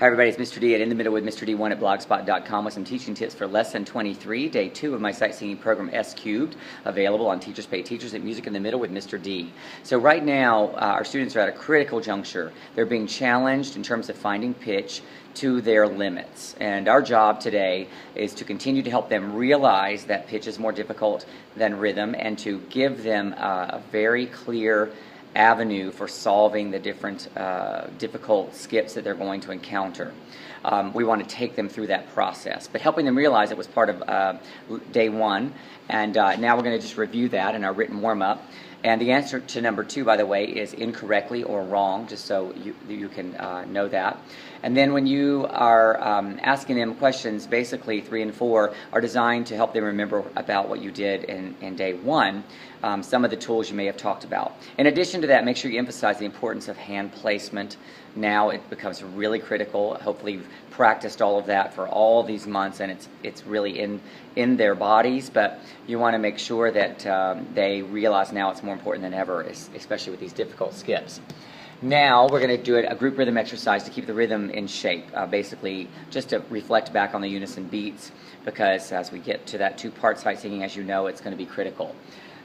Hi everybody, it's Mr. D at In the Middle with Mr. D1 at blogspot.com with some teaching tips for Lesson 23, Day 2 of my sight singing program S Cubed, available on Teachers Pay Teachers at Music in the Middle with Mr. D. So right now, our students are at a critical juncture. They're being challenged in terms of finding pitch to their limits. And our job today is to continue to help them realize that pitch is more difficult than rhythm and to give them a very clear avenue for solving the different difficult skips that they're going to encounter. We want to take them through that process, but helping them realize it was part of day one, and now we're going to just review that in our written warm-up. And the answer to number 2, by the way, is incorrectly or wrong, just so you can know that. And then when you are asking them questions, basically 3 and 4 are designed to help them remember about what you did in day 1, some of the tools you may have talked about. In addition to that, make sure you emphasize the importance of hand placement. Now it becomes really critical. Hopefully you've practiced all of that for all these months, and it's really in their bodies, but you want to make sure that they realize now it's more important than ever, especially with these difficult skips. Now we're going to do a group rhythm exercise to keep the rhythm in shape, basically just to reflect back on the unison beats, because as we get to that 2-part sight singing, as you know, it's going to be critical.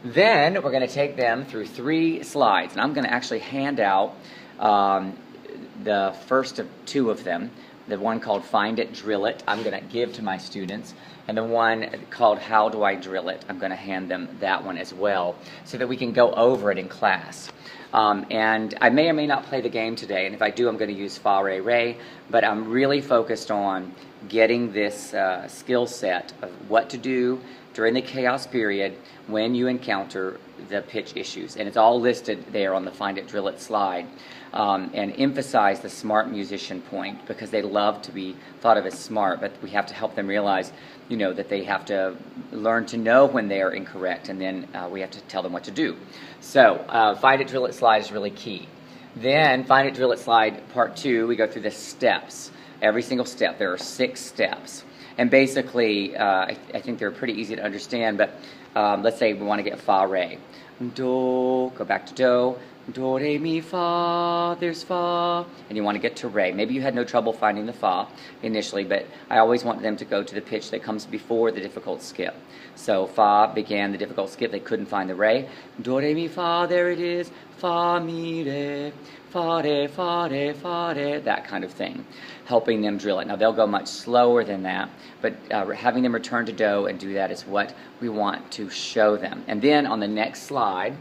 Then we're going to take them through 3 slides, and I'm going to actually hand out the first of 2 of them. The one called Find It, Drill It, I'm going to give to my students. And the one called How Do I Drill It, I'm going to hand them that one as well, so that we can go over it in class. And I may or may not play the game today, and if I do, I'm going to use fa, re, re, but I'm really focused on getting this skill set of what to do during the chaos period when you encounter the pitch issues. And it's all listed there on the Find It, Drill It slide. And emphasize the smart musician point, because they love to be thought of as smart, but we have to help them realize, you know, that they have to learn to know when they are incorrect, and then we have to tell them what to do. So Find It, Drill It slide is really key. Then Find It, Drill It slide part 2, we go through the steps. Every single step, there are 6 steps. And basically, I think they're pretty easy to understand, but let's say we want to get fa, re. Do, go back to do. Do, re, mi, fa, there's fa, and you want to get to re. Maybe you had no trouble finding the fa initially, but I always want them to go to the pitch that comes before the difficult skip. So fa began the difficult skip, they couldn't find the re. Do, re, mi, fa, there it is. Fa, mi, re, fa, re, fa, re, fa, re, that kind of thing. Helping them drill it. Now they'll go much slower than that, but having them return to do and do that is what we want to show them. And then on the next slide,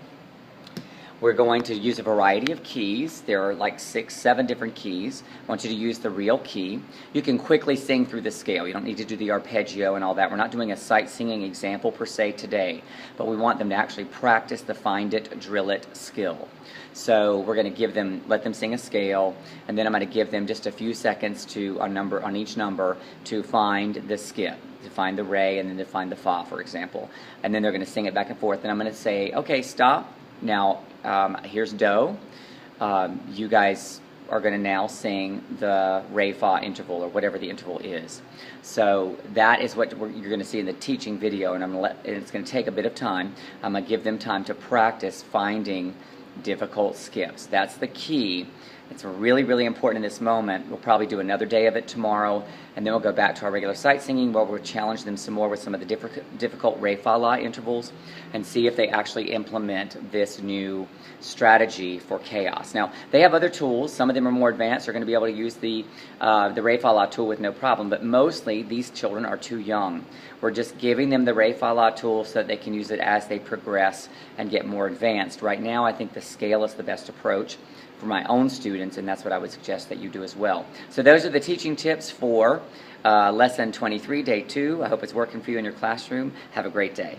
we're going to use a variety of keys. There are like 6, 7 different keys. I want you to use the real key. You can quickly sing through the scale. You don't need to do the arpeggio and all that. We're not doing a sight singing example per se today, but we want them to actually practice the Find It, Drill It skill. So we're going to let them sing a scale, and then I'm going to give them just a few seconds to on each number to find the skip, to find the re, and then to find the fa, for example. And then they're going to sing it back and forth, and I'm going to say, okay, stop. Now, here's do. You guys are going to now sing the re, fa interval, or whatever the interval is. So that is what you're going to see in the teaching video, and it's going to take a bit of time. I'm going to give them time to practice finding difficult skips. That's the key. It's really, really important in this moment. We'll probably do another day of it tomorrow, and then we'll go back to our regular sight singing, where we'll challenge them some more with some of the difficult re, fa, la intervals, and see if they actually implement this new strategy for chaos. Now, they have other tools. Some of them are more advanced. They're going to be able to use the re, fa, la tool with no problem, but mostly these children are too young. We're just giving them the re, fa, la tool so that they can use it as they progress and get more advanced. Right now, I think the scale is the best approach for my own students, and that's what I would suggest that you do as well. So those are the teaching tips for Lesson 23, Day 2. I hope it's working for you in your classroom. Have a great day.